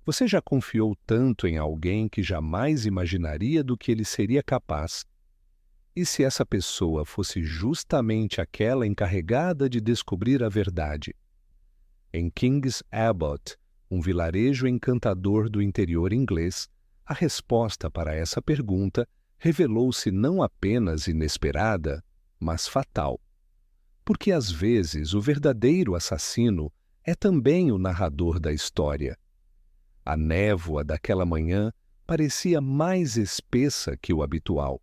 Você já confiou tanto em alguém que jamais imaginaria do que ele seria capaz? E se essa pessoa fosse justamente aquela encarregada de descobrir a verdade? Em Kings Abbot, um vilarejo encantador do interior inglês, a resposta para essa pergunta revelou-se não apenas inesperada, mas fatal. Porque às vezes o verdadeiro assassino é também o narrador da história. A névoa daquela manhã parecia mais espessa que o habitual,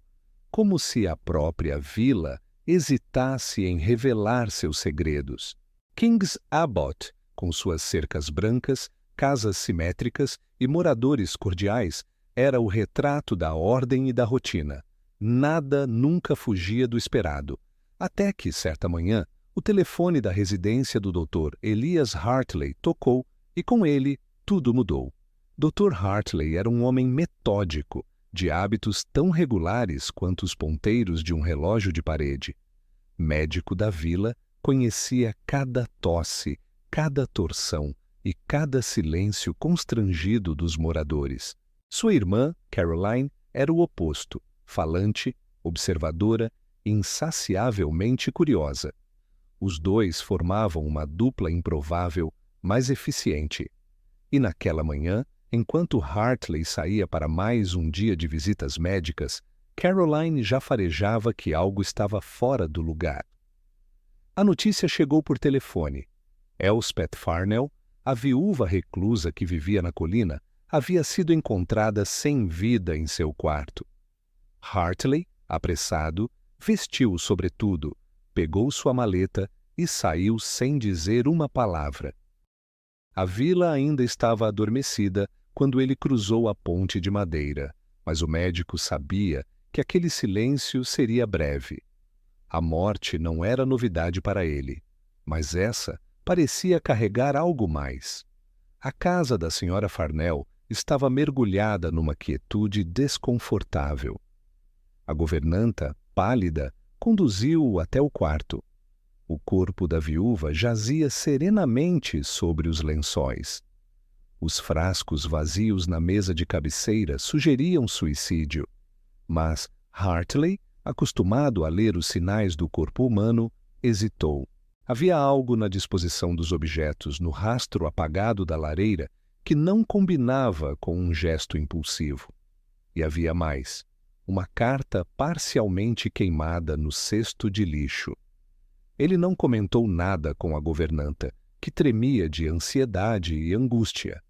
como se a própria vila hesitasse em revelar seus segredos. Kings Abbot, com suas cercas brancas, casas simétricas e moradores cordiais, era o retrato da ordem e da rotina. Nada nunca fugia do esperado. Até que, certa manhã, o telefone da residência do Dr. Elias Hartley tocou e, com ele, tudo mudou. Dr. Hartley era um homem metódico, de hábitos tão regulares quanto os ponteiros de um relógio de parede. Médico da vila, conhecia cada tosse, cada torção e cada silêncio constrangido dos moradores. Sua irmã, Caroline, era o oposto, falante, observadora e insaciavelmente curiosa. Os dois formavam uma dupla improvável, mas eficiente. E naquela manhã, enquanto Hartley saía para mais um dia de visitas médicas, Caroline já farejava que algo estava fora do lugar. A notícia chegou por telefone. Elspeth Farnell, a viúva reclusa que vivia na colina, havia sido encontrada sem vida em seu quarto. Hartley, apressado, vestiu o sobretudo, pegou sua maleta e saiu sem dizer uma palavra. A vila ainda estava adormecida quando ele cruzou a ponte de madeira, mas o médico sabia que aquele silêncio seria breve. A morte não era novidade para ele, mas essa parecia carregar algo mais. A casa da Sra. Farnell estava mergulhada numa quietude desconfortável. A governanta, pálida, conduziu-o até o quarto. O corpo da viúva jazia serenamente sobre os lençóis. Os frascos vazios na mesa de cabeceira sugeriam suicídio, mas Hartley, acostumado a ler os sinais do corpo humano, hesitou. Havia algo na disposição dos objetos no rastro apagado da lareira que não combinava com um gesto impulsivo. E havia mais, uma carta parcialmente queimada no cesto de lixo. Ele não comentou nada com a governanta, que tremia de ansiedade e angústia.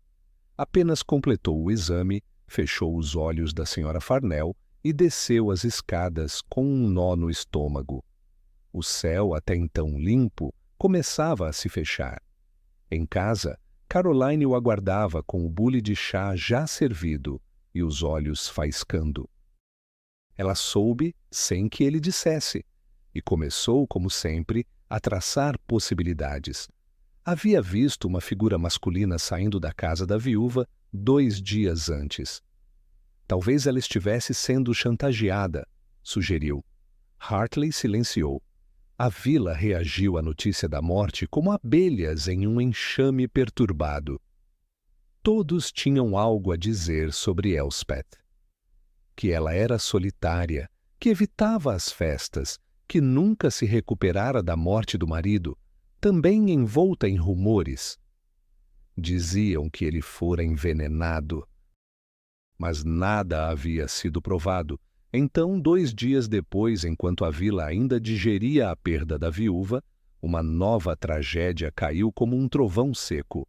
Apenas completou o exame, fechou os olhos da Sra. Farnell e desceu as escadas com um nó no estômago. O céu, até então limpo, começava a se fechar. Em casa, Caroline o aguardava com o bule de chá já servido e os olhos faiscando. Ela soube sem que ele dissesse, e começou, como sempre, a traçar possibilidades. Havia visto uma figura masculina saindo da casa da viúva 2 dias antes. Talvez ela estivesse sendo chantageada, sugeriu. Hartley silenciou. A vila reagiu à notícia da morte como abelhas em um enxame perturbado. Todos tinham algo a dizer sobre Elspeth. Que ela era solitária, que evitava as festas, que nunca se recuperara da morte do marido, também envolta em rumores. Diziam que ele fora envenenado. Mas nada havia sido provado. Então, 2 dias depois, enquanto a vila ainda digeria a perda da viúva, uma nova tragédia caiu como um trovão seco.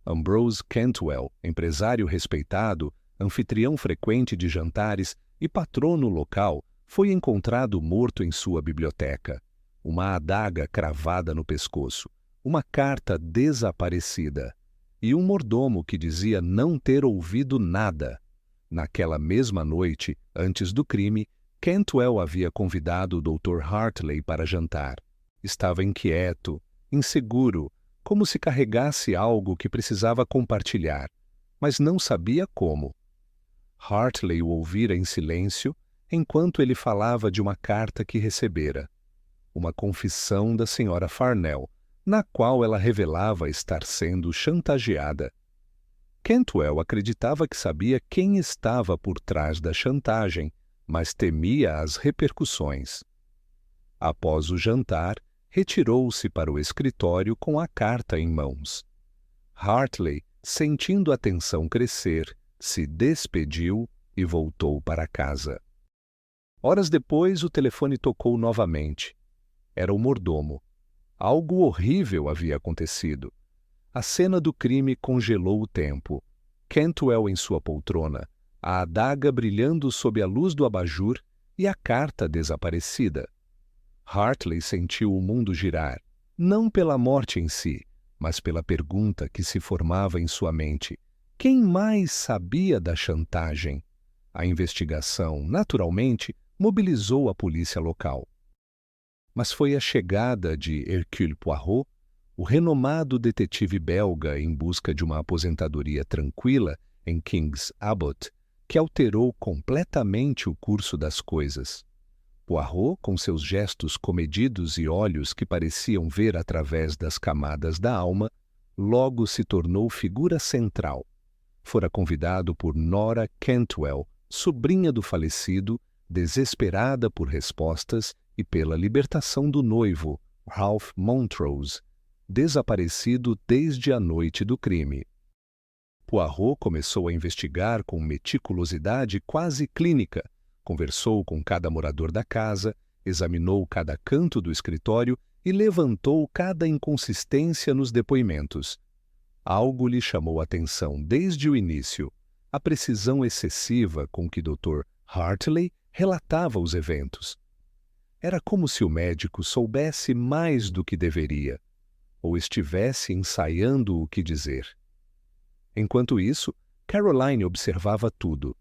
Ambrose Cantwell, empresário respeitado, anfitrião frequente de jantares e patrono local, foi encontrado morto em sua biblioteca. Uma adaga cravada no pescoço, uma carta desaparecida e um mordomo que dizia não ter ouvido nada. Naquela mesma noite, antes do crime, Cantwell havia convidado o Dr. Hartley para jantar. Estava inquieto, inseguro, como se carregasse algo que precisava compartilhar, mas não sabia como. Hartley o ouvira em silêncio, enquanto ele falava de uma carta que recebera. Uma confissão da Sra. Farnell, na qual ela revelava estar sendo chantageada. Cantwell acreditava que sabia quem estava por trás da chantagem, mas temia as repercussões. Após o jantar, retirou-se para o escritório com a carta em mãos. Hartley, sentindo a tensão crescer, se despediu e voltou para casa. Horas depois, o telefone tocou novamente. Era o mordomo. Algo horrível havia acontecido. A cena do crime congelou o tempo. Cantwell em sua poltrona, a adaga brilhando sob a luz do abajur e a carta desaparecida. Hartley sentiu o mundo girar, não pela morte em si, mas pela pergunta que se formava em sua mente. Quem mais sabia da chantagem? A investigação, naturalmente, mobilizou a polícia local. Mas foi a chegada de Hercule Poirot, o renomado detetive belga em busca de uma aposentadoria tranquila em King's Abbot, que alterou completamente o curso das coisas. Poirot, com seus gestos comedidos e olhos que pareciam ver através das camadas da alma, logo se tornou figura central. Fora convidado por Nora Cantwell, sobrinha do falecido, desesperada por respostas e pela libertação do noivo, Ralph Montrose, desaparecido desde a noite do crime. Poirot começou a investigar com meticulosidade quase clínica, conversou com cada morador da casa, examinou cada canto do escritório e levantou cada inconsistência nos depoimentos. Algo lhe chamou a atenção desde o início: a precisão excessiva com que Dr. Hartley relatava os eventos. Era como se o médico soubesse mais do que deveria, ou estivesse ensaiando o que dizer. Enquanto isso, Caroline observava tudo.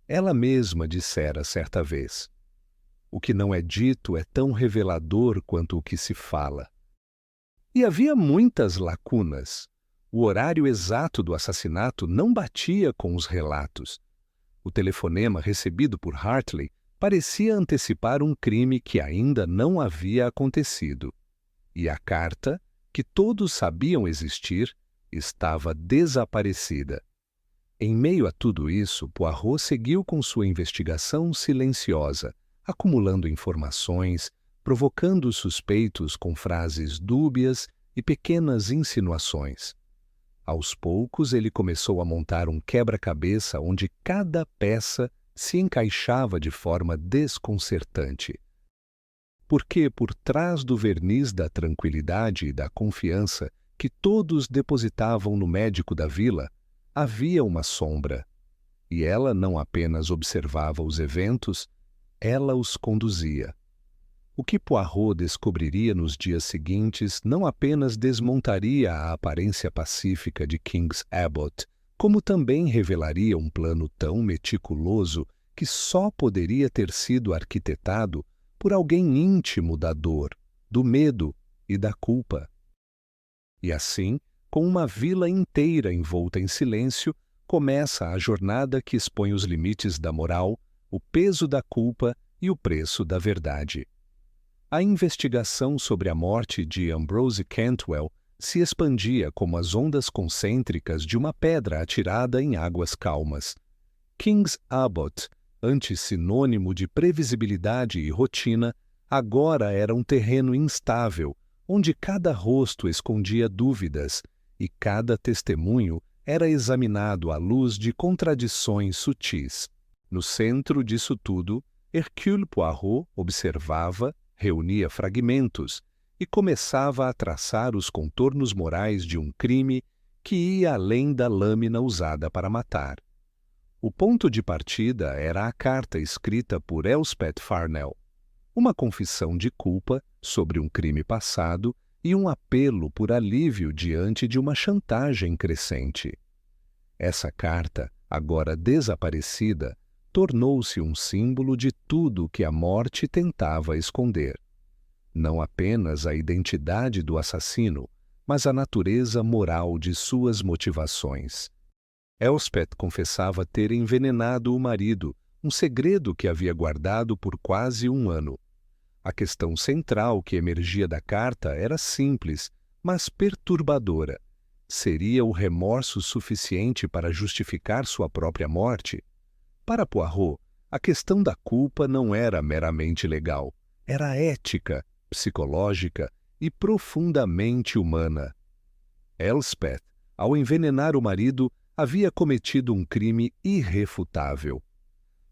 Ela mesma dissera certa vez: "O que não é dito é tão revelador quanto o que se fala." E havia muitas lacunas. O horário exato do assassinato não batia com os relatos. O telefonema recebido por Hartley parecia antecipar um crime que ainda não havia acontecido. E a carta, que todos sabiam existir, estava desaparecida. Em meio a tudo isso, Poirot seguiu com sua investigação silenciosa, acumulando informações, provocando os suspeitos com frases dúbias e pequenas insinuações. Aos poucos, ele começou a montar um quebra-cabeça onde cada peça se encaixava de forma desconcertante. Porque, por trás do verniz da tranquilidade e da confiança que todos depositavam no médico da vila, havia uma sombra. E ela não apenas observava os eventos, ela os conduzia. O que Poirot descobriria nos dias seguintes não apenas desmontaria a aparência pacífica de King's Abbot, como também revelaria um plano tão meticuloso que só poderia ter sido arquitetado por alguém íntimo da dor, do medo e da culpa. E assim, com uma vila inteira envolta em silêncio, começa a jornada que expõe os limites da moral, o peso da culpa e o preço da verdade. A investigação sobre a morte de Ambrose Cantwell se expandia como as ondas concêntricas de uma pedra atirada em águas calmas. King's Abbot, antes sinônimo de previsibilidade e rotina, agora era um terreno instável, onde cada rosto escondia dúvidas e cada testemunho era examinado à luz de contradições sutis. No centro disso tudo, Hercule Poirot observava, reunia fragmentos e começava a traçar os contornos morais de um crime que ia além da lâmina usada para matar. O ponto de partida era a carta escrita por Elspeth Farnell, uma confissão de culpa sobre um crime passado e um apelo por alívio diante de uma chantagem crescente. Essa carta, agora desaparecida, tornou-se um símbolo de tudo que a morte tentava esconder. Não apenas a identidade do assassino, mas a natureza moral de suas motivações. Elspeth confessava ter envenenado o marido, um segredo que havia guardado por quase um ano. A questão central que emergia da carta era simples, mas perturbadora. Seria o remorso suficiente para justificar sua própria morte? Para Poirot, a questão da culpa não era meramente legal. Era ética, psicológica e profundamente humana. Elspeth, ao envenenar o marido, havia cometido um crime irrefutável.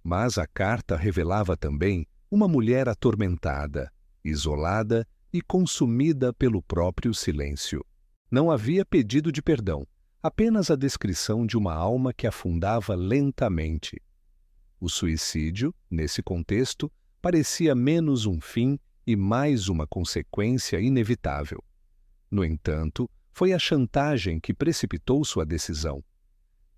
Mas a carta revelava também uma mulher atormentada, isolada e consumida pelo próprio silêncio. Não havia pedido de perdão, apenas a descrição de uma alma que afundava lentamente. O suicídio, nesse contexto, parecia menos um fim e mais uma consequência inevitável. No entanto, foi a chantagem que precipitou sua decisão.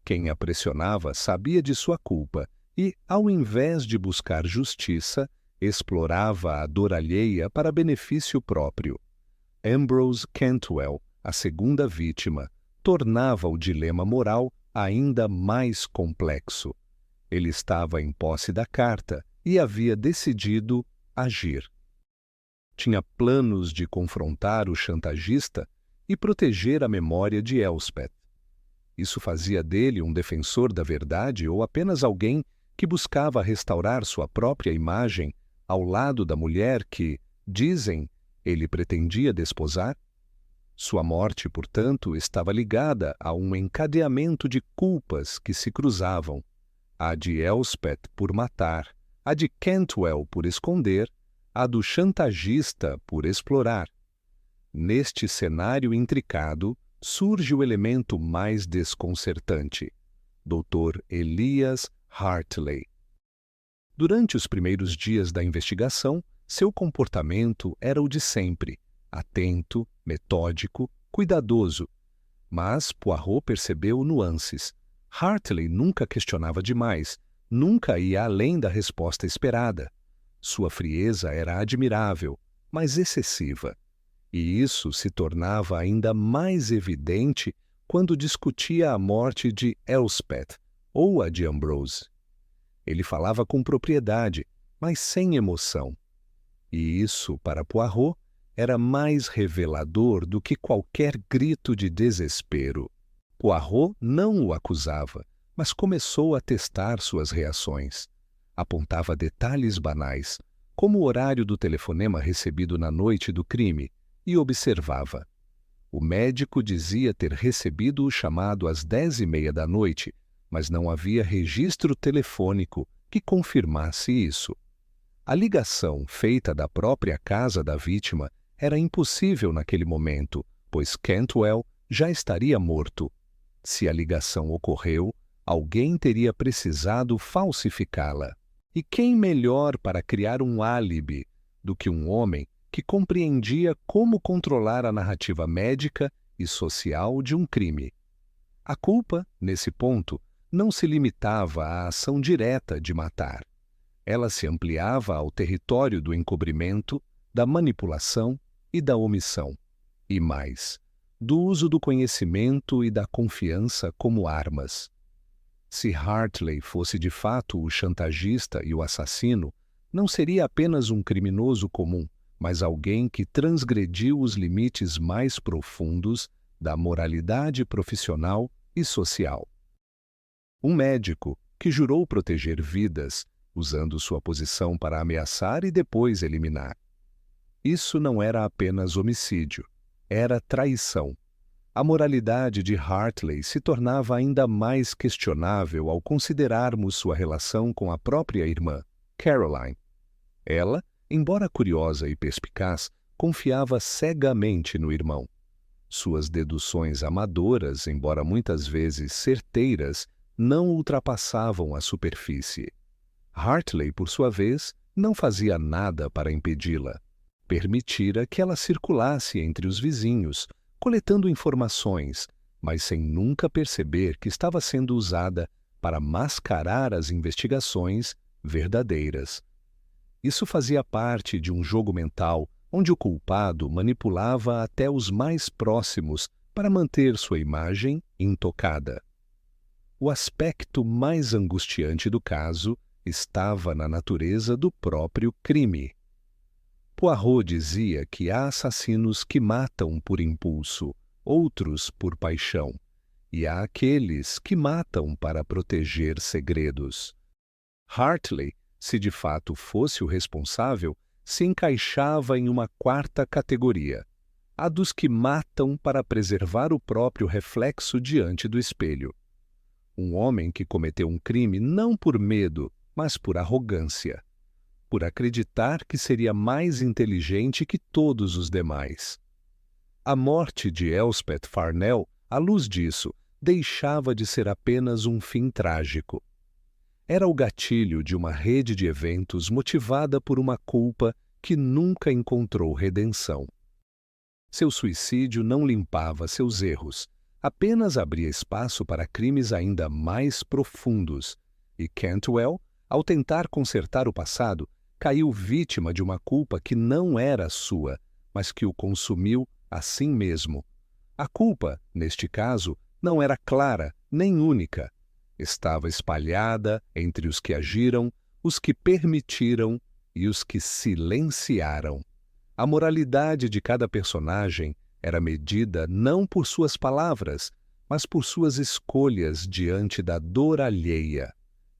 Quem a pressionava sabia de sua culpa e, ao invés de buscar justiça, explorava a dor alheia para benefício próprio. Ambrose Cantwell, a segunda vítima, tornava o dilema moral ainda mais complexo. Ele estava em posse da carta e havia decidido agir. Tinha planos de confrontar o chantagista e proteger a memória de Elspeth. Isso fazia dele um defensor da verdade ou apenas alguém que buscava restaurar sua própria imagem ao lado da mulher que, dizem, ele pretendia desposar? Sua morte, portanto, estava ligada a um encadeamento de culpas que se cruzavam. A de Elspeth por matar, a de Cantwell por esconder, a do chantagista por explorar. Neste cenário intricado, surge o elemento mais desconcertante: Dr. Elias Hartley. Durante os primeiros dias da investigação, seu comportamento era o de sempre, atento, metódico, cuidadoso. Mas Poirot percebeu nuances. Hartley nunca questionava demais, nunca ia além da resposta esperada. Sua frieza era admirável, mas excessiva. E isso se tornava ainda mais evidente quando discutia a morte de Elspeth ou a de Ambrose. Ele falava com propriedade, mas sem emoção. E isso, para Poirot, era mais revelador do que qualquer grito de desespero. Poirot não o acusava, mas começou a testar suas reações. Apontava detalhes banais, como o horário do telefonema recebido na noite do crime, e observava. O médico dizia ter recebido o chamado às 10h30 da noite, mas não havia registro telefônico que confirmasse isso. A ligação feita da própria casa da vítima era impossível naquele momento, pois Cantwell já estaria morto. Se a ligação ocorreu, alguém teria precisado falsificá-la. E quem melhor para criar um álibi do que um homem que compreendia como controlar a narrativa médica e social de um crime? A culpa, nesse ponto, não se limitava à ação direta de matar. Ela se ampliava ao território do encobrimento, da manipulação e da omissão. E mais, do uso do conhecimento e da confiança como armas. Se Hartley fosse de fato o chantagista e o assassino, não seria apenas um criminoso comum, mas alguém que transgrediu os limites mais profundos da moralidade profissional e social. Um médico que jurou proteger vidas, usando sua posição para ameaçar e depois eliminar. Isso não era apenas homicídio, era traição. A moralidade de Hartley se tornava ainda mais questionável ao considerarmos sua relação com a própria irmã, Caroline. Ela, embora curiosa e perspicaz, confiava cegamente no irmão. Suas deduções amadoras, embora muitas vezes certeiras, não ultrapassavam a superfície. Hartley, por sua vez, não fazia nada para impedi-la. Permitira que ela circulasse entre os vizinhos, coletando informações, mas sem nunca perceber que estava sendo usada para mascarar as investigações verdadeiras. Isso fazia parte de um jogo mental onde o culpado manipulava até os mais próximos para manter sua imagem intocada. O aspecto mais angustiante do caso estava na natureza do próprio crime. Poirot dizia que há assassinos que matam por impulso, outros por paixão, e há aqueles que matam para proteger segredos. Hartley, se de fato fosse o responsável, se encaixava em uma quarta categoria, a dos que matam para preservar o próprio reflexo diante do espelho. Um homem que cometeu um crime não por medo, mas por arrogância, por acreditar que seria mais inteligente que todos os demais. A morte de Elspeth Farnell, à luz disso, deixava de ser apenas um fim trágico. Era o gatilho de uma rede de eventos motivada por uma culpa que nunca encontrou redenção. Seu suicídio não limpava seus erros, apenas abria espaço para crimes ainda mais profundos, e Cantwell, ao tentar consertar o passado, caiu vítima de uma culpa que não era sua, mas que o consumiu a si mesmo. A culpa, neste caso, não era clara nem única. Estava espalhada entre os que agiram, os que permitiram e os que silenciaram. A moralidade de cada personagem era medida não por suas palavras, mas por suas escolhas diante da dor alheia.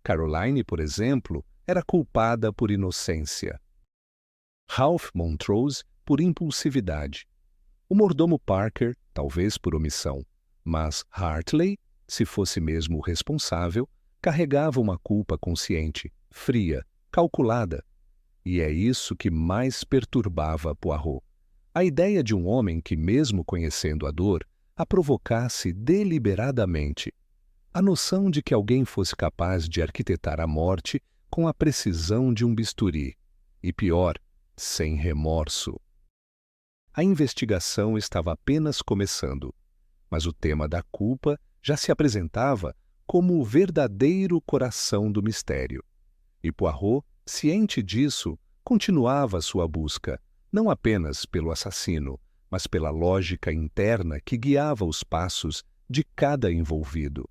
Caroline, por exemplo, era culpada por inocência. Ralph Montrose, por impulsividade. O mordomo Parker, talvez por omissão. Mas Hartley, se fosse mesmo o responsável, carregava uma culpa consciente, fria, calculada. E é isso que mais perturbava Poirot. A ideia de um homem que, mesmo conhecendo a dor, a provocasse deliberadamente. A noção de que alguém fosse capaz de arquitetar a morte com a precisão de um bisturi. E pior, sem remorso. A investigação estava apenas começando, mas o tema da culpa já se apresentava como o verdadeiro coração do mistério. E Poirot, ciente disso, continuava sua busca, não apenas pelo assassino, mas pela lógica interna que guiava os passos de cada envolvido.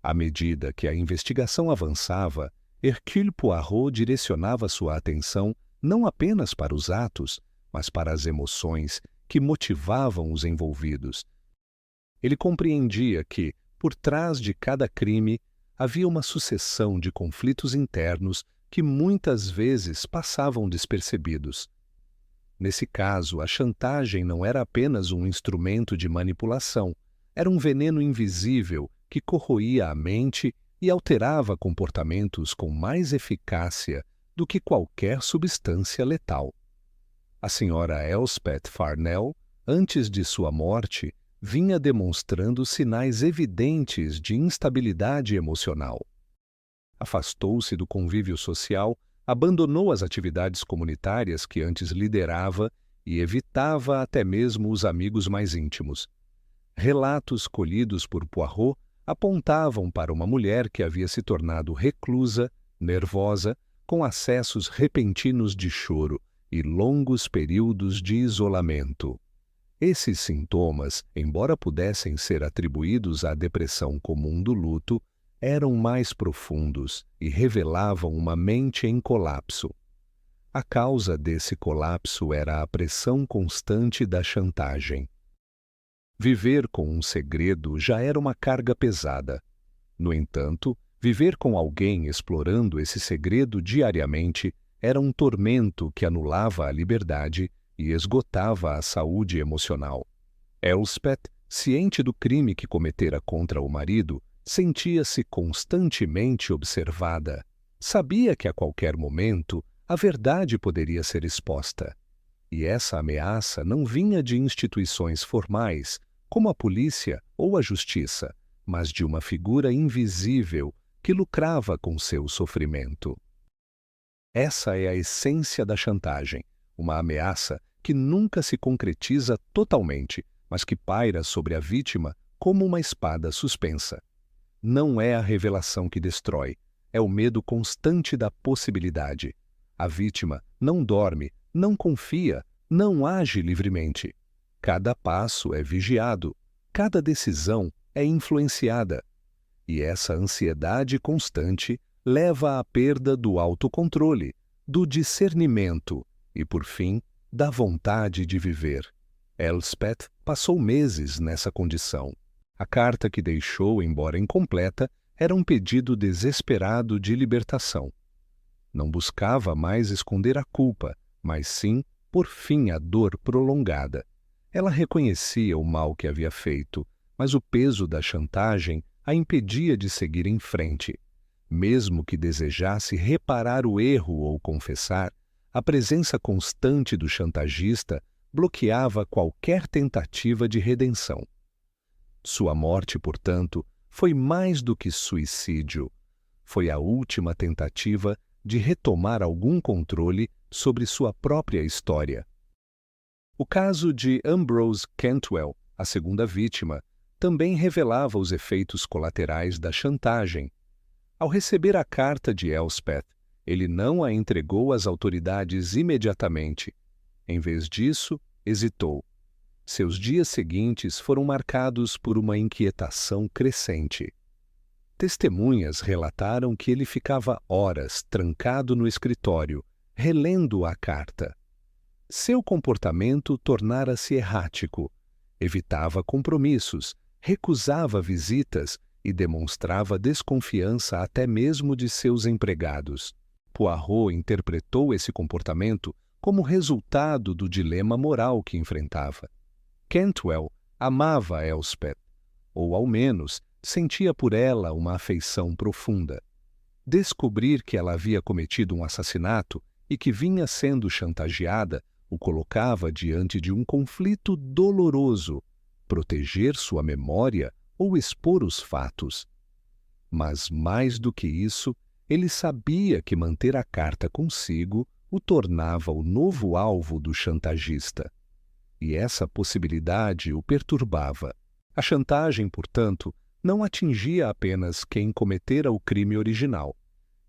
À medida que a investigação avançava, Hercule Poirot direcionava sua atenção não apenas para os atos, mas para as emoções que motivavam os envolvidos. Ele compreendia que, por trás de cada crime, havia uma sucessão de conflitos internos que muitas vezes passavam despercebidos. Nesse caso, a chantagem não era apenas um instrumento de manipulação, era um veneno invisível que corroía a mente e alterava comportamentos com mais eficácia do que qualquer substância letal. A senhora Elspeth Farnell, antes de sua morte, vinha demonstrando sinais evidentes de instabilidade emocional. Afastou-se do convívio social, abandonou as atividades comunitárias que antes liderava e evitava até mesmo os amigos mais íntimos. Relatos colhidos por Poirot apontavam para uma mulher que havia se tornado reclusa, nervosa, com acessos repentinos de choro e longos períodos de isolamento. Esses sintomas, embora pudessem ser atribuídos à depressão comum do luto, eram mais profundos e revelavam uma mente em colapso. A causa desse colapso era a pressão constante da chantagem. Viver com um segredo já era uma carga pesada. No entanto, viver com alguém explorando esse segredo diariamente era um tormento que anulava a liberdade e esgotava a saúde emocional. Elspeth, ciente do crime que cometera contra o marido, sentia-se constantemente observada. Sabia que a qualquer momento a verdade poderia ser exposta. E essa ameaça não vinha de instituições formais, como a polícia ou a justiça, mas de uma figura invisível que lucrava com seu sofrimento. Essa é a essência da chantagem, uma ameaça que nunca se concretiza totalmente, mas que paira sobre a vítima como uma espada suspensa. Não é a revelação que destrói, é o medo constante da possibilidade. A vítima não dorme, não confia, não age livremente. Cada passo é vigiado, cada decisão é influenciada. E essa ansiedade constante leva à perda do autocontrole, do discernimento e, por fim, da vontade de viver. Elspeth passou meses nessa condição. A carta que deixou, embora incompleta, era um pedido desesperado de libertação. Não buscava mais esconder a culpa, mas sim, por fim, a dor prolongada. Ela reconhecia o mal que havia feito, mas o peso da chantagem a impedia de seguir em frente. Mesmo que desejasse reparar o erro ou confessar, a presença constante do chantagista bloqueava qualquer tentativa de redenção. Sua morte, portanto, foi mais do que suicídio. Foi a última tentativa de retomar algum controle sobre sua própria história. O caso de Ambrose Cantwell, a segunda vítima, também revelava os efeitos colaterais da chantagem. Ao receber a carta de Elspeth, ele não a entregou às autoridades imediatamente. Em vez disso, hesitou. Seus dias seguintes foram marcados por uma inquietação crescente. Testemunhas relataram que ele ficava horas trancado no escritório, relendo a carta. Seu comportamento tornara-se errático. Evitava compromissos, recusava visitas e demonstrava desconfiança até mesmo de seus empregados. Poirot interpretou esse comportamento como resultado do dilema moral que enfrentava. Cantwell amava Elspeth, ou ao menos sentia por ela uma afeição profunda. Descobrir que ela havia cometido um assassinato e que vinha sendo chantageada o colocava diante de um conflito doloroso: proteger sua memória ou expor os fatos. Mas, mais do que isso, ele sabia que manter a carta consigo o tornava o novo alvo do chantagista. E essa possibilidade o perturbava. A chantagem, portanto, não atingia apenas quem cometera o crime original.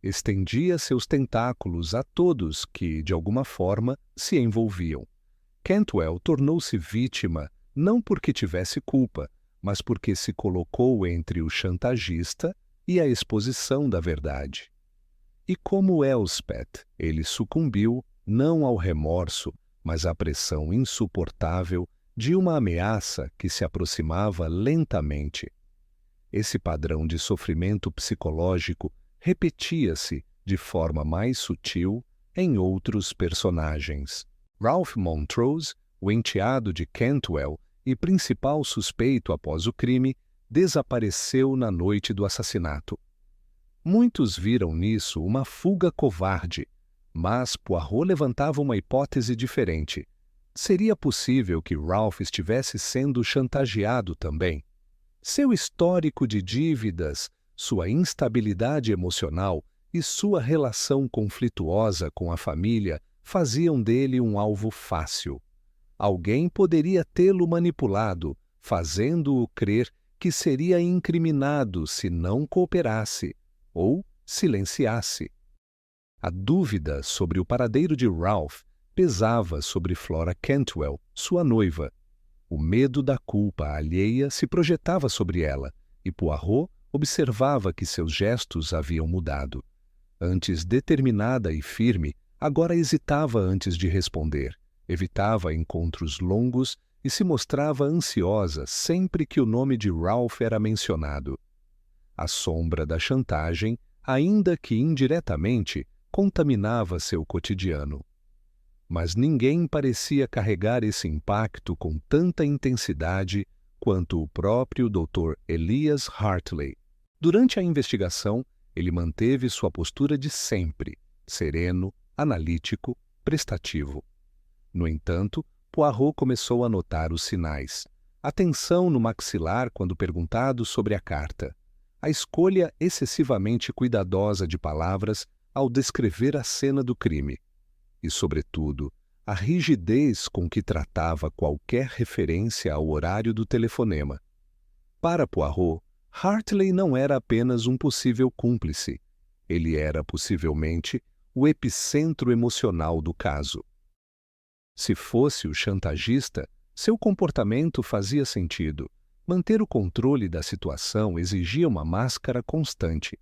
Estendia seus tentáculos a todos que, de alguma forma, se envolviam. Cantwell tornou-se vítima não porque tivesse culpa, mas porque se colocou entre o chantagista e a exposição da verdade. E como Elspeth, ele sucumbiu não ao remorso, mas à pressão insuportável de uma ameaça que se aproximava lentamente. Esse padrão de sofrimento psicológico repetia-se de forma mais sutil em outros personagens. Ralph Montrose, o enteado de Cantwell e principal suspeito após o crime, desapareceu na noite do assassinato. Muitos viram nisso uma fuga covarde, mas Poirot levantava uma hipótese diferente. Seria possível que Ralph estivesse sendo chantageado também? Seu histórico de dívidas, sua instabilidade emocional e sua relação conflituosa com a família faziam dele um alvo fácil. Alguém poderia tê-lo manipulado, fazendo-o crer que seria incriminado se não cooperasse ou silenciasse. A dúvida sobre o paradeiro de Ralph pesava sobre Flora Cantwell, sua noiva. O medo da culpa alheia se projetava sobre ela, e Poirot observava que seus gestos haviam mudado. Antes determinada e firme, agora hesitava antes de responder, evitava encontros longos e se mostrava ansiosa sempre que o nome de Ralph era mencionado. A sombra da chantagem, ainda que indiretamente, contaminava seu cotidiano. Mas ninguém parecia carregar esse impacto com tanta intensidade quanto o próprio Dr. Elias Hartley. Durante a investigação, ele manteve sua postura de sempre, sereno, analítico, prestativo. No entanto, Poirot começou a notar os sinais. A tensão no maxilar quando perguntado sobre a carta. A escolha excessivamente cuidadosa de palavras ao descrever a cena do crime. E, sobretudo, a rigidez com que tratava qualquer referência ao horário do telefonema. Para Poirot, Hartley não era apenas um possível cúmplice. Ele era, possivelmente, o epicentro emocional do caso. Se fosse o chantagista, seu comportamento fazia sentido. Manter o controle da situação exigia uma máscara constante.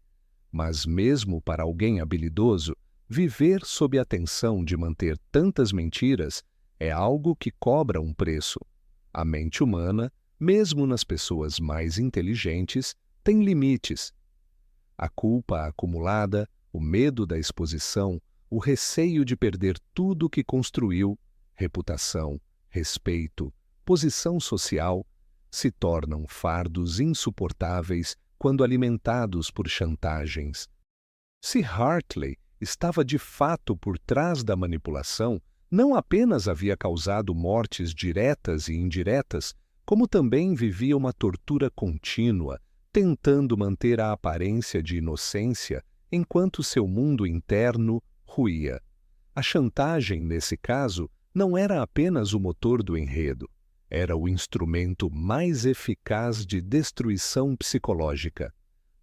Mas mesmo para alguém habilidoso, viver sob a tensão de manter tantas mentiras é algo que cobra um preço. A mente humana, mesmo nas pessoas mais inteligentes, tem limites. A culpa acumulada, o medo da exposição, o receio de perder tudo o que construiu, reputação, respeito, posição social, se tornam fardos insuportáveis quando alimentados por chantagens. Se Hartley estava de fato por trás da manipulação, não apenas havia causado mortes diretas e indiretas, como também vivia uma tortura contínua, tentando manter a aparência de inocência enquanto seu mundo interno ruía. A chantagem, nesse caso, não era apenas o motor do enredo, era o instrumento mais eficaz de destruição psicológica.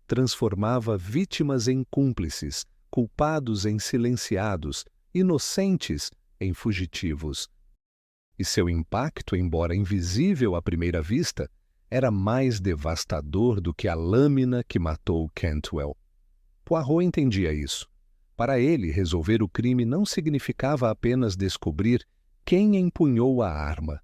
Transformava vítimas em cúmplices, culpados em silenciados, inocentes em fugitivos. E seu impacto, embora invisível à primeira vista, era mais devastador do que a lâmina que matou Cantwell. Poirot entendia isso. Para ele, resolver o crime não significava apenas descobrir quem empunhou a arma.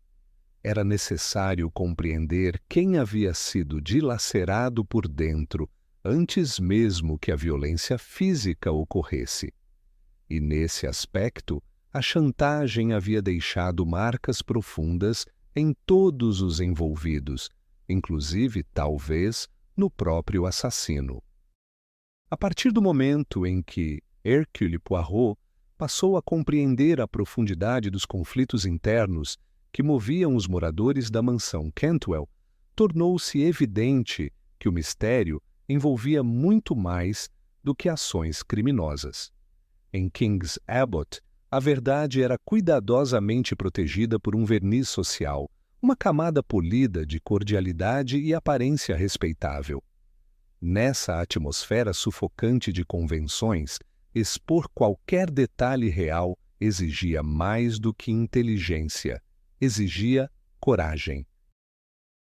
Era necessário compreender quem havia sido dilacerado por dentro antes mesmo que a violência física ocorresse. E nesse aspecto, a chantagem havia deixado marcas profundas em todos os envolvidos, inclusive, talvez, no próprio assassino. A partir do momento em que Hercule Poirot passou a compreender a profundidade dos conflitos internos que moviam os moradores da mansão Cantwell, tornou-se evidente que o mistério envolvia muito mais do que ações criminosas. Em King's Abbot, a verdade era cuidadosamente protegida por um verniz social, uma camada polida de cordialidade e aparência respeitável. Nessa atmosfera sufocante de convenções, expor qualquer detalhe real exigia mais do que inteligência, exigia coragem.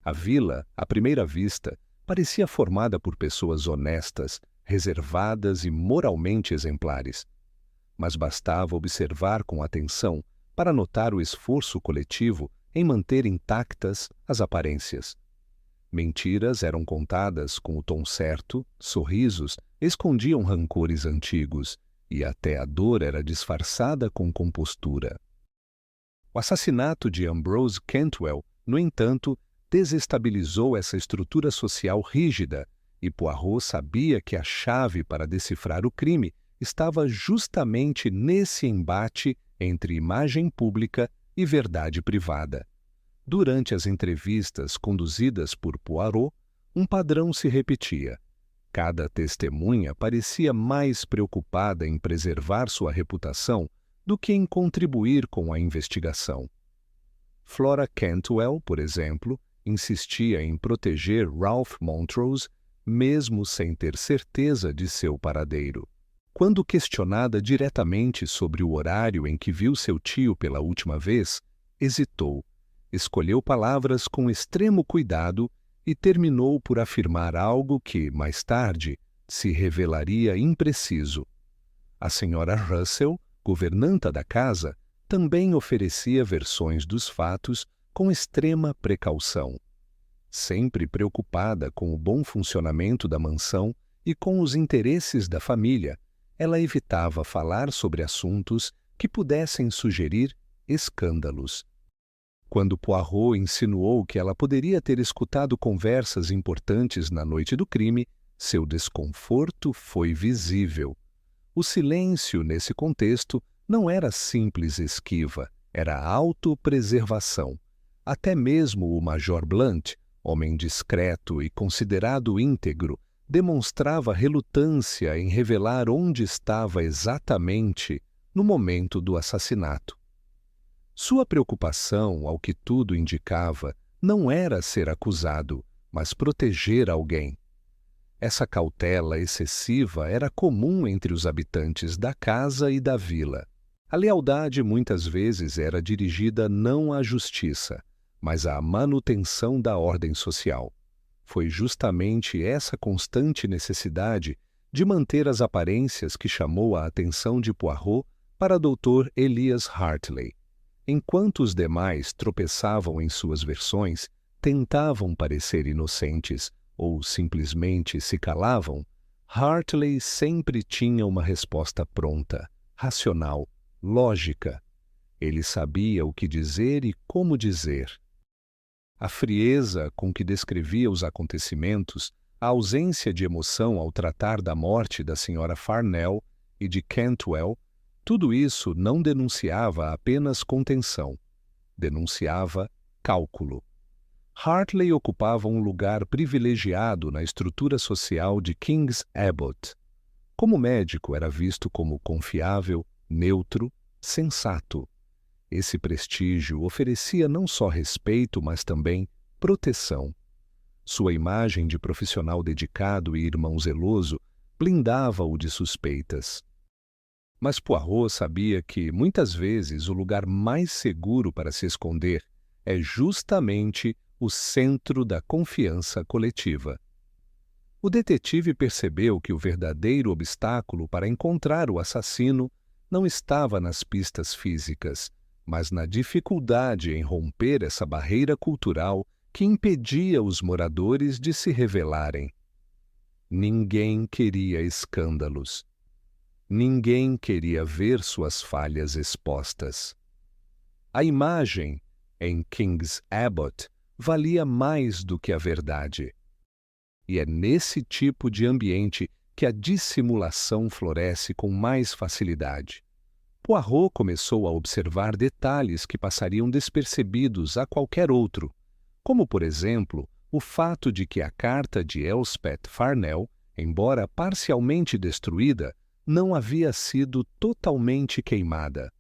A vila, à primeira vista, parecia formada por pessoas honestas, reservadas e moralmente exemplares. Mas bastava observar com atenção para notar o esforço coletivo em manter intactas as aparências. Mentiras eram contadas com o tom certo, sorrisos escondiam rancores antigos, e até a dor era disfarçada com compostura. O assassinato de Ambrose Cantwell, no entanto, desestabilizou essa estrutura social rígida, e Poirot sabia que a chave para decifrar o crime estava justamente nesse embate entre imagem pública e verdade privada. Durante as entrevistas conduzidas por Poirot, um padrão se repetia. Cada testemunha parecia mais preocupada em preservar sua reputação do que em contribuir com a investigação. Flora Cantwell, por exemplo, insistia em proteger Ralph Montrose, mesmo sem ter certeza de seu paradeiro. Quando questionada diretamente sobre o horário em que viu seu tio pela última vez, hesitou, escolheu palavras com extremo cuidado e terminou por afirmar algo que, mais tarde, se revelaria impreciso. A senhora Russell, governanta da casa, também oferecia versões dos fatos com extrema precaução. Sempre preocupada com o bom funcionamento da mansão e com os interesses da família, ela evitava falar sobre assuntos que pudessem sugerir escândalos. Quando Poirot insinuou que ela poderia ter escutado conversas importantes na noite do crime, seu desconforto foi visível. O silêncio, nesse contexto, não era simples esquiva, era autopreservação. Até mesmo o Major Blunt, homem discreto e considerado íntegro, demonstrava relutância em revelar onde estava exatamente no momento do assassinato. Sua preocupação, ao que tudo indicava, não era ser acusado, mas proteger alguém. Essa cautela excessiva era comum entre os habitantes da casa e da vila. A lealdade muitas vezes era dirigida não à justiça, mas à manutenção da ordem social. Foi justamente essa constante necessidade de manter as aparências que chamou a atenção de Poirot para Dr. Elias Hartley. Enquanto os demais tropeçavam em suas versões, tentavam parecer inocentes ou simplesmente se calavam, Hartley sempre tinha uma resposta pronta, racional, lógica. Ele sabia o que dizer e como dizer. A frieza com que descrevia os acontecimentos, a ausência de emoção ao tratar da morte da Sra. Farnell e de Cantwell, tudo isso não denunciava apenas contenção, denunciava cálculo. Hartley ocupava um lugar privilegiado na estrutura social de King's Abbot. Como médico, era visto como confiável, neutro, sensato. Esse prestígio oferecia não só respeito, mas também proteção. Sua imagem de profissional dedicado e irmão zeloso blindava-o de suspeitas. Mas Poirot sabia que, muitas vezes, o lugar mais seguro para se esconder é justamente o centro da confiança coletiva. O detetive percebeu que o verdadeiro obstáculo para encontrar o assassino não estava nas pistas físicas, mas na dificuldade em romper essa barreira cultural que impedia os moradores de se revelarem. Ninguém queria escândalos. Ninguém queria ver suas falhas expostas. A imagem, em King's Abbot, valia mais do que a verdade. E é nesse tipo de ambiente que a dissimulação floresce com mais facilidade. Poirot começou a observar detalhes que passariam despercebidos a qualquer outro, como, por exemplo, o fato de que a carta de Elspeth Farnell, embora parcialmente destruída, não havia sido totalmente queimada.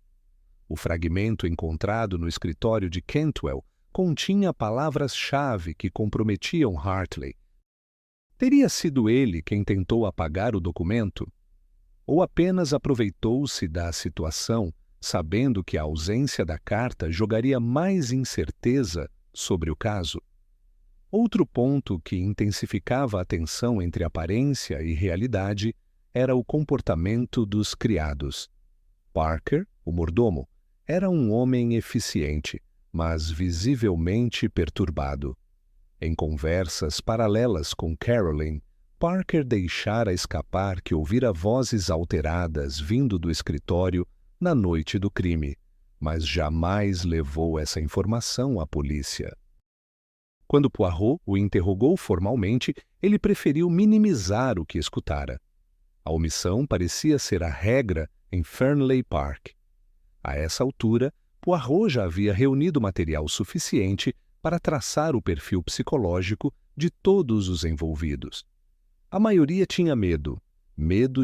O fragmento encontrado no escritório de Cantwell continha palavras-chave que comprometiam Hartley. Teria sido ele quem tentou apagar o documento? Ou apenas aproveitou-se da situação, sabendo que a ausência da carta jogaria mais incerteza sobre o caso? Outro ponto que intensificava a tensão entre aparência e realidade era o comportamento dos criados. Parker, o mordomo, era um homem eficiente, mas visivelmente perturbado. Em conversas paralelas com Caroline, Parker deixara escapar que ouvira vozes alteradas vindo do escritório na noite do crime, mas jamais levou essa informação à polícia. Quando Poirot o interrogou formalmente, ele preferiu minimizar o que escutara. A omissão parecia ser a regra em Fernley Park. A essa altura, Poirot já havia reunido material suficiente para traçar o perfil psicológico de todos os envolvidos. A maioria tinha medo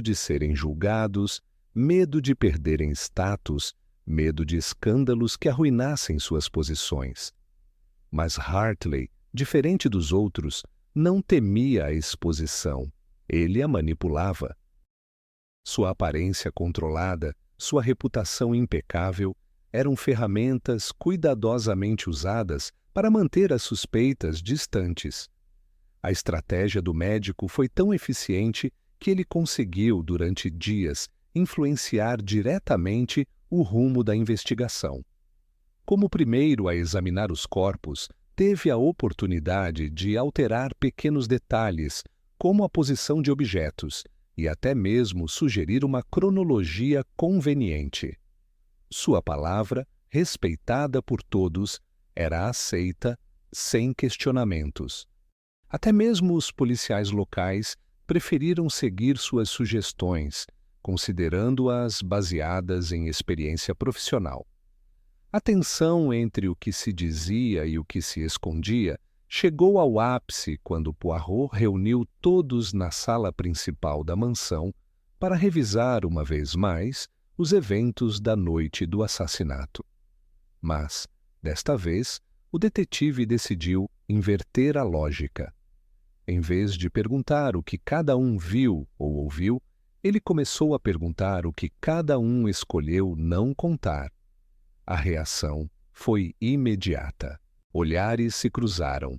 de serem julgados, medo de perderem status, medo de escândalos que arruinassem suas posições. Mas Hartley, diferente dos outros, não temia a exposição, ele a manipulava. Sua aparência controlada, sua reputação impecável, eram ferramentas cuidadosamente usadas para manter as suspeitas distantes. A estratégia do médico foi tão eficiente que ele conseguiu, durante dias, influenciar diretamente o rumo da investigação. Como o primeiro a examinar os corpos, teve a oportunidade de alterar pequenos detalhes, como a posição de objetos, e até mesmo sugerir uma cronologia conveniente. Sua palavra, respeitada por todos, era aceita sem questionamentos. Até mesmo os policiais locais preferiram seguir suas sugestões, considerando-as baseadas em experiência profissional. A tensão entre o que se dizia e o que se escondia chegou ao ápice quando Poirot reuniu todos na sala principal da mansão para revisar uma vez mais os eventos da noite do assassinato. Mas, desta vez, o detetive decidiu inverter a lógica. Em vez de perguntar o que cada um viu ou ouviu, ele começou a perguntar o que cada um escolheu não contar. A reação foi imediata. Olhares se cruzaram.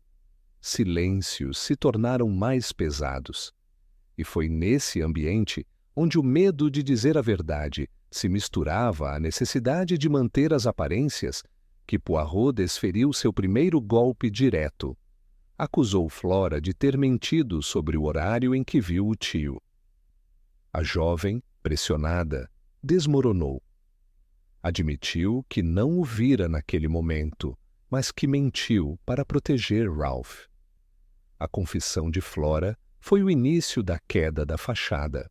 Silêncios se tornaram mais pesados. E foi nesse ambiente onde o medo de dizer a verdade se misturava à necessidade de manter as aparências que Poirot desferiu seu primeiro golpe direto. Acusou Flora de ter mentido sobre o horário em que viu o tio. A jovem, pressionada, desmoronou. Admitiu que não o vira naquele momento, mas que mentiu para proteger Ralph. A confissão de Flora foi o início da queda da fachada.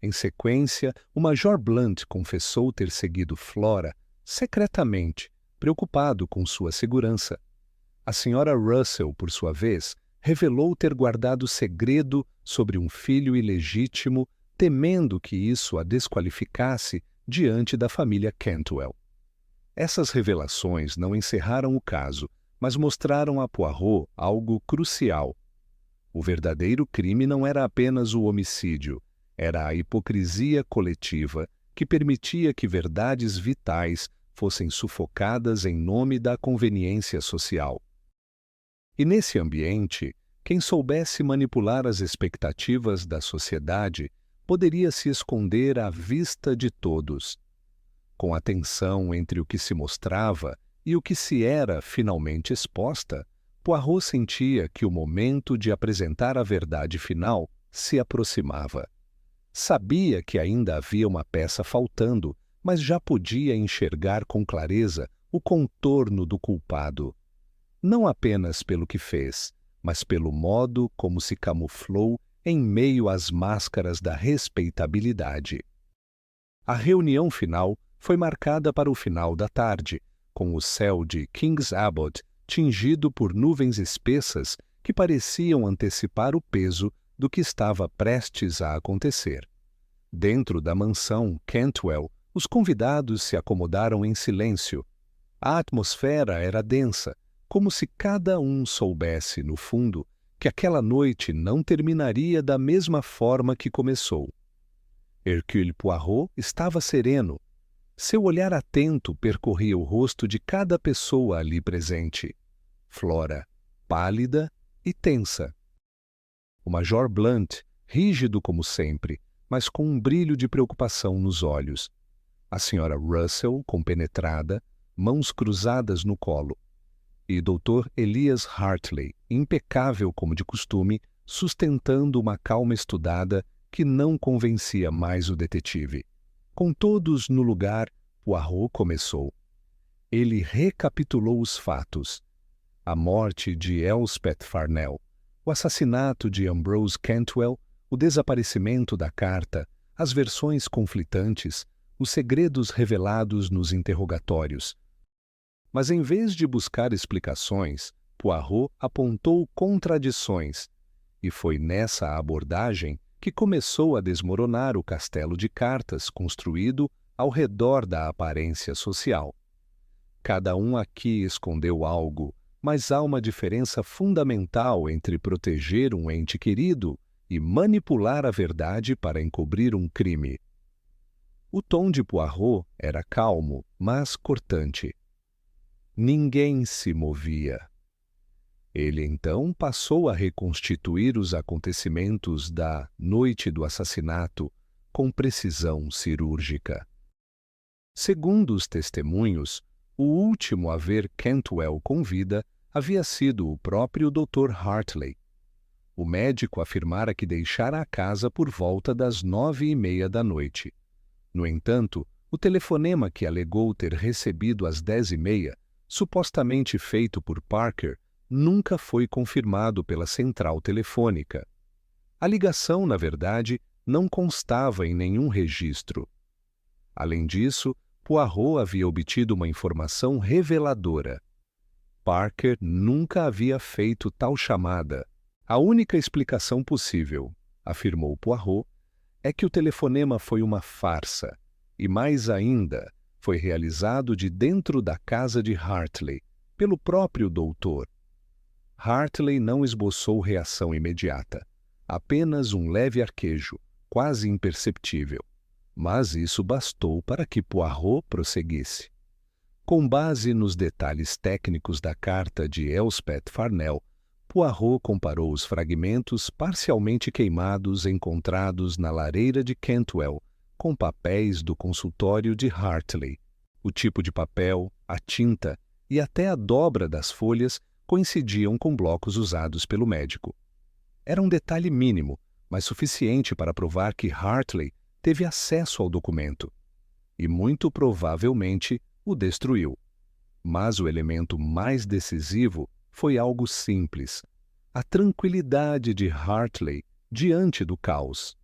Em sequência, o Major Blunt confessou ter seguido Flora secretamente, preocupado com sua segurança. A Sra. Russell, por sua vez, revelou ter guardado segredo sobre um filho ilegítimo, temendo que isso a desqualificasse diante da família Cantwell. Essas revelações não encerraram o caso, mas mostraram a Poirot algo crucial. O verdadeiro crime não era apenas o homicídio, era a hipocrisia coletiva que permitia que verdades vitais fossem sufocadas em nome da conveniência social. E nesse ambiente, quem soubesse manipular as expectativas da sociedade poderia se esconder à vista de todos. Com a tensão entre o que se mostrava e o que se era finalmente exposta, Poirot sentia que o momento de apresentar a verdade final se aproximava. Sabia que ainda havia uma peça faltando, mas já podia enxergar com clareza o contorno do culpado. Não apenas pelo que fez, mas pelo modo como se camuflou em meio às máscaras da respeitabilidade. A reunião final foi marcada para o final da tarde, com o céu de King's Abbot tingido por nuvens espessas que pareciam antecipar o peso do que estava prestes a acontecer. Dentro da mansão Cantwell, os convidados se acomodaram em silêncio. A atmosfera era densa, como se cada um soubesse, no fundo, que aquela noite não terminaria da mesma forma que começou. Hercule Poirot estava sereno. Seu olhar atento percorria o rosto de cada pessoa ali presente. Flora, pálida e tensa. O Major Blunt, rígido como sempre, mas com um brilho de preocupação nos olhos. A Sra. Russell, compenetrada, mãos cruzadas no colo. E Dr. Elias Hartley, impecável como de costume, sustentando uma calma estudada que não convencia mais o detetive. Com todos no lugar, Poirot começou. Ele recapitulou os fatos. A morte de Elspeth Farnell, o assassinato de Ambrose Cantwell, o desaparecimento da carta, as versões conflitantes, os segredos revelados nos interrogatórios. Mas em vez de buscar explicações, Poirot apontou contradições, e foi nessa abordagem que começou a desmoronar o castelo de cartas construído ao redor da aparência social. Cada um aqui escondeu algo, mas há uma diferença fundamental entre proteger um ente querido e manipular a verdade para encobrir um crime. O tom de Poirot era calmo, mas cortante. Ninguém se movia. Ele então passou a reconstituir os acontecimentos da noite do assassinato com precisão cirúrgica. Segundo os testemunhos, o último a ver Cantwell com vida havia sido o próprio Dr. Hartley. O médico afirmara que deixara a casa por volta das 9h30 da noite. No entanto, o telefonema que alegou ter recebido às 10h30, supostamente feito por Parker, nunca foi confirmado pela central telefônica. A ligação, na verdade, não constava em nenhum registro. Além disso, Poirot havia obtido uma informação reveladora. Parker nunca havia feito tal chamada. A única explicação possível, afirmou Poirot, é que o telefonema foi uma farsa, e mais ainda, foi realizado de dentro da casa de Hartley, pelo próprio doutor. Hartley não esboçou reação imediata, apenas um leve arquejo, quase imperceptível. Mas isso bastou para que Poirot prosseguisse. Com base nos detalhes técnicos da carta de Elspeth Farnell, Poirot comparou os fragmentos parcialmente queimados encontrados na lareira de Cantwell com papéis do consultório de Hartley. O tipo de papel, a tinta e até a dobra das folhas coincidiam com blocos usados pelo médico. Era um detalhe mínimo, mas suficiente para provar que Hartley teve acesso ao documento e, muito provavelmente, o destruiu. Mas o elemento mais decisivo foi algo simples: a tranquilidade de Hartley diante do caos.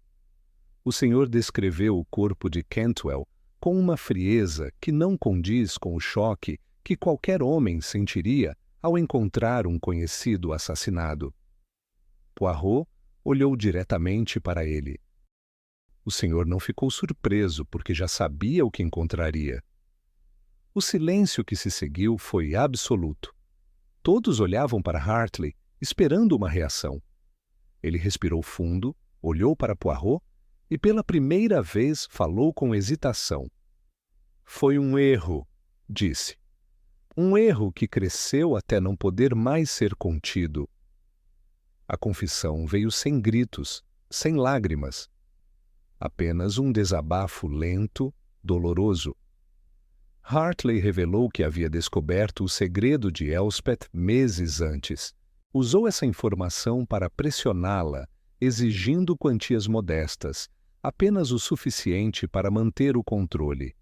O senhor descreveu o corpo de Cantwell com uma frieza que não condiz com o choque que qualquer homem sentiria ao encontrar um conhecido assassinado. Poirot olhou diretamente para ele. O senhor não ficou surpreso porque já sabia o que encontraria. O silêncio que se seguiu foi absoluto. Todos olhavam para Hartley, esperando uma reação. Ele respirou fundo, olhou para Poirot e pela primeira vez falou com hesitação. Foi um erro, disse. Um erro que cresceu até não poder mais ser contido. A confissão veio sem gritos, sem lágrimas. Apenas um desabafo lento, doloroso. Hartley revelou que havia descoberto o segredo de Elspeth meses antes. Usou essa informação para pressioná-la, exigindo quantias modestas, apenas o suficiente para manter o controle.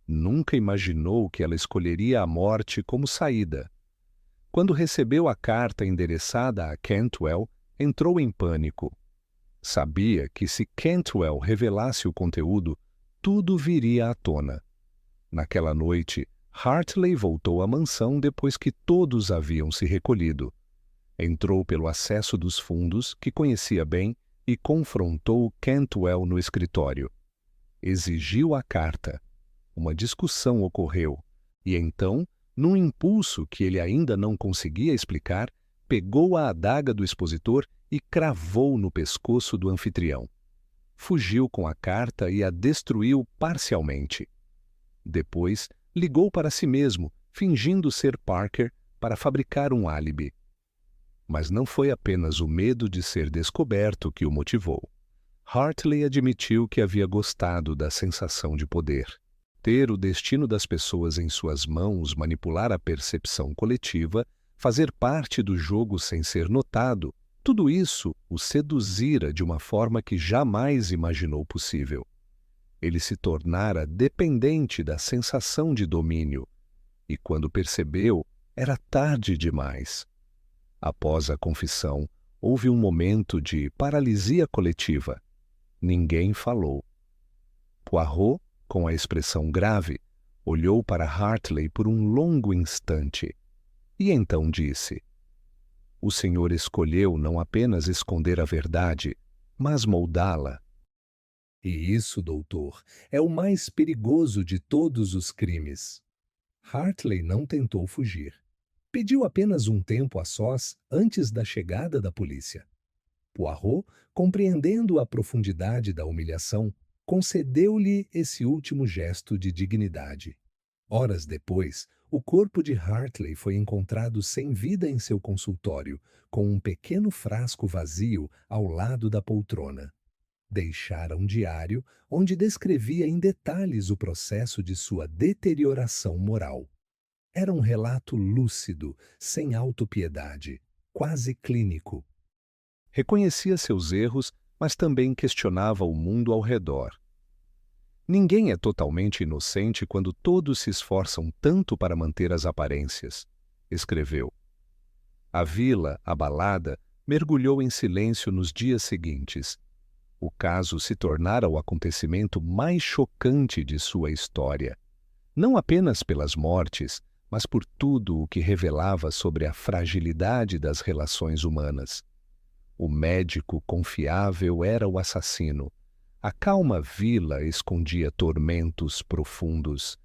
Nunca imaginou que ela escolheria a morte como saída. Quando recebeu a carta endereçada a Cantwell, entrou em pânico. Sabia que se Cantwell revelasse o conteúdo, tudo viria à tona. Naquela noite, Hartley voltou à mansão depois que todos haviam se recolhido. Entrou pelo acesso dos fundos, que conhecia bem, e confrontou Cantwell no escritório. Exigiu a carta. Uma discussão ocorreu, e então, num impulso que ele ainda não conseguia explicar, pegou a adaga do expositor e cravou no pescoço do anfitrião. Fugiu com a carta e a destruiu parcialmente. Depois, ligou para si mesmo, fingindo ser Parker, para fabricar um álibi. Mas não foi apenas o medo de ser descoberto que o motivou. Hartley admitiu que havia gostado da sensação de poder. Ter o destino das pessoas em suas mãos, manipular a percepção coletiva, fazer parte do jogo sem ser notado, tudo isso o seduzira de uma forma que jamais imaginou possível. Ele se tornara dependente da sensação de domínio, e quando percebeu, era tarde demais. Após a confissão, houve um momento de paralisia coletiva. Ninguém falou. Poirot, com a expressão grave, olhou para Hartley por um longo instante e então disse: o senhor escolheu não apenas esconder a verdade, mas moldá-la. E isso, doutor, é o mais perigoso de todos os crimes. Hartley não tentou fugir. Pediu apenas um tempo a sós antes da chegada da polícia. Poirot, compreendendo a profundidade da humilhação, concedeu-lhe esse último gesto de dignidade. Horas depois, o corpo de Hartley foi encontrado sem vida em seu consultório, com um pequeno frasco vazio ao lado da poltrona. Deixara um diário onde descrevia em detalhes o processo de sua deterioração moral. Era um relato lúcido, sem autopiedade, quase clínico. Reconhecia seus erros, mas também questionava o mundo ao redor. Ninguém é totalmente inocente quando todos se esforçam tanto para manter as aparências, escreveu. A vila, abalada, mergulhou em silêncio nos dias seguintes. O caso se tornara o acontecimento mais chocante de sua história. Não apenas pelas mortes, mas por tudo o que revelava sobre a fragilidade das relações humanas. O médico confiável era o assassino. A calma vila escondia tormentos profundos.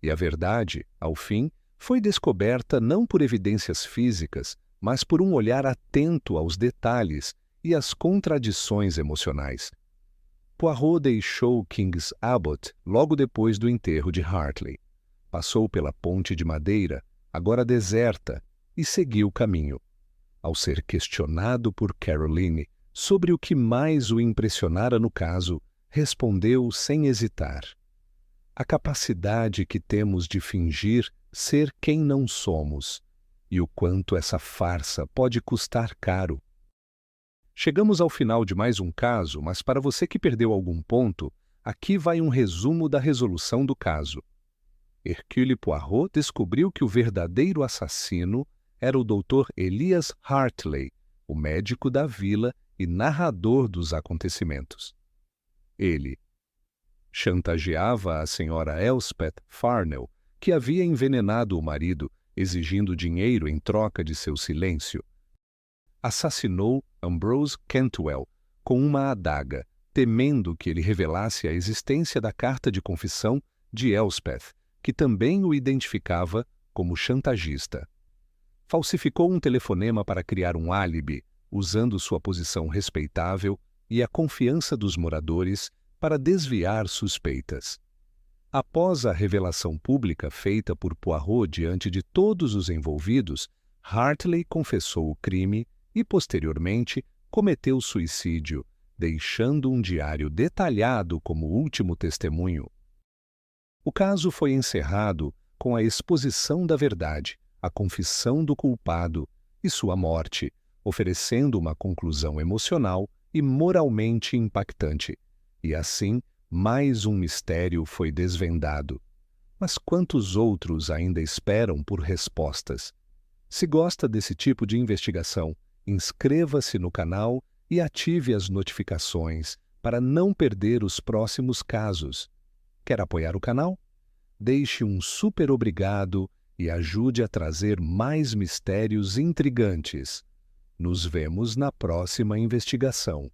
E a verdade, ao fim, foi descoberta não por evidências físicas, mas por um olhar atento aos detalhes e às contradições emocionais. Poirot deixou King's Abbot logo depois do enterro de Hartley. Passou pela ponte de madeira, agora deserta, e seguiu o caminho. Ao ser questionado por Caroline sobre o que mais o impressionara no caso, respondeu sem hesitar: a capacidade que temos de fingir ser quem não somos, e o quanto essa farsa pode custar caro. Chegamos ao final de mais um caso, mas para você que perdeu algum ponto, aqui vai um resumo da resolução do caso. Hercule Poirot descobriu que o verdadeiro assassino era o Dr. Elias Hartley, o médico da vila e narrador dos acontecimentos. Ele chantageava a senhora Elspeth Farnell, que havia envenenado o marido, exigindo dinheiro em troca de seu silêncio. Assassinou Ambrose Cantwell com uma adaga, temendo que ele revelasse a existência da carta de confissão de Elspeth, que também o identificava como chantagista. Falsificou um telefonema para criar um álibi, usando sua posição respeitável e a confiança dos moradores para desviar suspeitas. Após a revelação pública feita por Poirot diante de todos os envolvidos, Hartley confessou o crime e, posteriormente, cometeu suicídio, deixando um diário detalhado como último testemunho. O caso foi encerrado com a exposição da verdade, a confissão do culpado e sua morte, oferecendo uma conclusão emocional e moralmente impactante. E assim, mais um mistério foi desvendado. Mas quantos outros ainda esperam por respostas? Se gosta desse tipo de investigação, inscreva-se no canal e ative as notificações para não perder os próximos casos. Quer apoiar o canal? Deixe um super obrigado e ajude a trazer mais mistérios intrigantes. Nos vemos na próxima investigação.